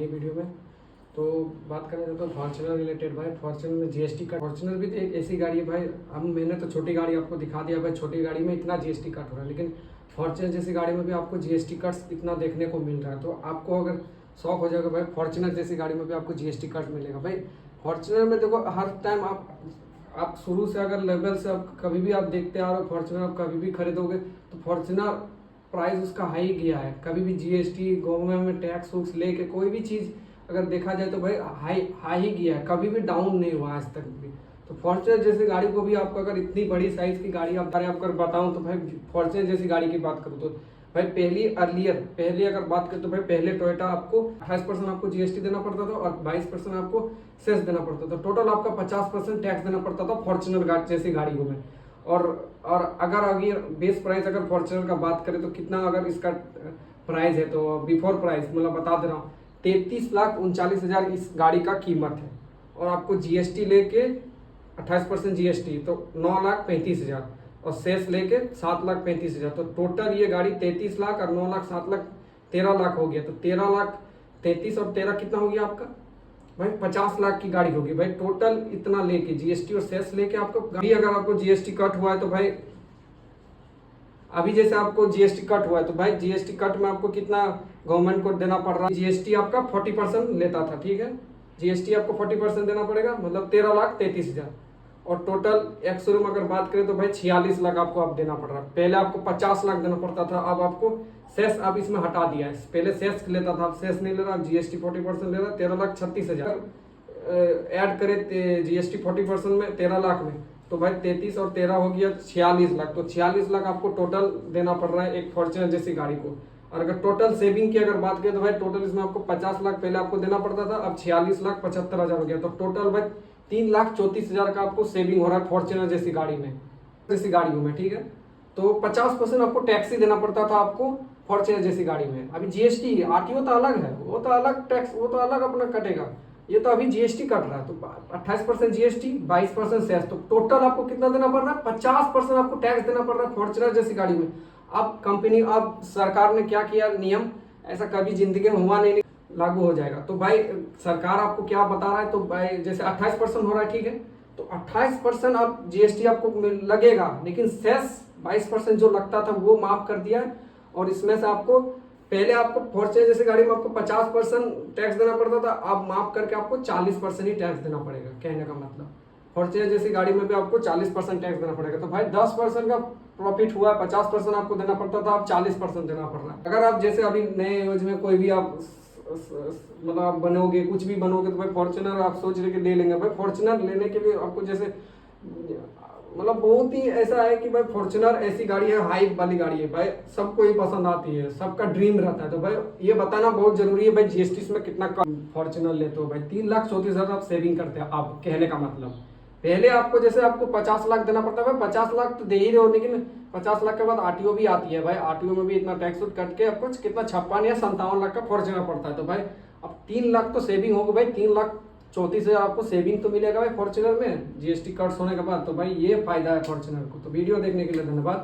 नई वीडियो में। तो बात करना चाहता हूँ फॉर्च्यूनर रिलेटेड भाई। फॉर्च्यूनर में जीएसटी कट, फॉर्च्यूनर भी तो एक ऐसी गाड़ी है भाई, अब मैंने तो छोटी गाड़ी आपको दिखा दिया भाई, छोटी गाड़ी में इतना जीएसटी कट हो रहा है, लेकिन फॉर्च्यूनर जैसी गाड़ी में भी आपको जीएसटी कट्स इतना देखने को मिल रहा है। तो आपको अगर शौक हो जाएगा भाई, फॉर्च्यूनर जैसी गाड़ी में भी आपको जीएसटी कट मिलेगा भाई। फॉर्च्यूनर में देखो हर टाइम आप शुरू से अगर लेवल से आप कभी भी आप देखते आ रहे हो, फॉर्च्यूनर आप कभी भी खरीदोगे तो फॉर्च्यूनर प्राइस उसका हाई गया है। कभी भी जीएसटी गवर्नमेंट में टैक्स वैक्स लेके कोई भी चीज़ अगर देखा जाए तो भाई हाई ही गया है, कभी भी डाउन नहीं हुआ आज तक भी। तो फॉर्च्यूनर जैसी गाड़ी को भी आपको अगर इतनी बड़ी साइज की गाड़ी आप अगर बताऊं तो भाई फॉर्च्यूनर जैसी गाड़ी की बात करूँ तो भाई पहले अगर बात करें तो भाई पहले टोयोटा आपको 28% आपको जीएसटी देना पड़ता था और 22% आपको सेस देना पड़ता था। टोटल आपका 50% टैक्स देना पड़ता था फॉर्च्यूनर जैसी गाड़ियों में। और अगर अगर बेस प्राइस अगर फॉर्च्यूनर का बात करें तो कितना अगर इसका प्राइस है तो बिफोर प्राइस मतलब बता दे रहा हूँ 33,39,000 इस गाड़ी का कीमत है। और आपको जीएसटी लेके 28% जीएसटी तो 9,35,000 और सेस लेके 7,35,000। तो टोटल ये गाड़ी 33 लाख और 9 लाख 7 लाख 13 लाख हो गया। तो 13,33,000 और 13 कितना हो गया आपका भाई 50 लाख की गाड़ी होगी भाई। टोटल इतना लेके जीएसटी और सेस लेके आपको गाड़ी अगर आपको जीएसटी कट हुआ है तो भाई अभी जैसे आपको जीएसटी कट हुआ है तो भाई जीएसटी कट में आपको कितना गवर्नमेंट को देना पड़ रहा है। जीएसटी आपका 40% लेता था, ठीक है, जीएसटी आपको 40% देना पड़ेगा मतलब 13,33,000। और टोटल एक्स-शोरूम अगर बात करें तो भाई 46 लाख आपको अब देना पड़ रहा है। पहले आपको 50 लाख देना पड़ता था, अब आपको सेस अब इसमें हटा दिया है। पहले सेस लेता था, अब सेस नहीं ले रहा, अब जीएसटी 40% ले रहा है 13,36,000। ऐड करे जीएसटी 40% में 13 लाख में तो भाई 33 और 13 हो गया 46 लाख। तो 46 लाख आपको टोटल देना पड़ रहा है एक फॉर्च्यूनर जैसी गाड़ी को। और अगर टोटल सेविंग की अगर बात करें तो भाई टोटल इसमें आपको 50 लाख पहले आपको देना पड़ता था, अब 46,75,000 हो गया। तो टोटल भाई 3,34,000 का आपको सेविंग हो रहा है फॉर्च्यूनर जैसी गाड़ियों में, ठीक है। तो 50% आपको टैक्स ही देना पड़ता था आपको फॉर्च्यूनर जैसी गाड़ी में। अभी जीएसटी आरटीओ तो अलग है, वो तो अलग टैक्स, वो तो अलग अपना कटेगा। ये तो अभी जीएसटी कट रहा है तो 28% जीएसटी 22% सेस, तो टोटल आपको कितना देना पड़ रहा है 50% आपको टैक्स देना पड़ रहा है फॉर्च्यूनर जैसी गाड़ी में। अब सरकार ने क्या किया नियम, ऐसा कभी जिंदगी में हुआ नहीं, लागू हो जाएगा। तो भाई सरकार आपको क्या बता रहा है तो भाई जैसे 28% हो रहा है, ठीक है, तो 28% अब जीएसटी आपको लगेगा, लेकिन सेस 22% जो लगता था वो माफ कर दिया है। और इसमें से आपको पहले आपको फॉर्च्यूनर जैसी गाड़ी में आपको 50% टैक्स देना पड़ता था, अब माफ करके आपको 40% ही टैक्स देना पड़ेगा। कहने का मतलब फॉर्च्यूनर जैसी गाड़ी में भी आपको 40% टैक्स देना पड़ेगा। तो भाई 10% का प्रॉफिट हुआ, 50% आपको देना पड़ता था, अब 40% देना पड़ रहा है। अगर आप जैसे अभी नए यूज में कोई भी आप मतलब आप बनोगे, कुछ भी बनोगे तो भाई फॉर्च्यूनर आप सोच रहे कि ले लेंगे। भाई फॉर्च्यूनर लेने के लिए आपको जैसे मतलब बहुत ही ऐसा है कि भाई फॉर्च्यूनर ऐसी गाड़ी है, हाइप वाली गाड़ी है भाई, सबको ही पसंद आती है, सबका ड्रीम रहता है। तो भाई ये बताना बहुत जरूरी है भाई जीएसटी में कितना कम फॉर्च्यूनर लेते हो भाई। 3,34,000 आप सेविंग करते हैं आप। कहने का मतलब पहले आपको जैसे आपको 50 लाख देना पड़ता है, 50 लाख तो दे ही रहे हो, लेकिन 50 लाख के बाद आरटीओ भी आती है भाई, आरटीओ में भी इतना टैक्स कट के आपको कितना 56 या 57 लाख का फॉर्च्यूनर पड़ता है। तो भाई अब 3 लाख तो सेविंग होगा भाई, 3,34,000 आपको सेविंग तो मिलेगा भाई फॉर्च्यूनर में जीएसटी कट्स होने के बाद। तो भाई ये फायदा है फॉर्च्यूनर को। तो वीडियो देखने के लिए धन्यवाद।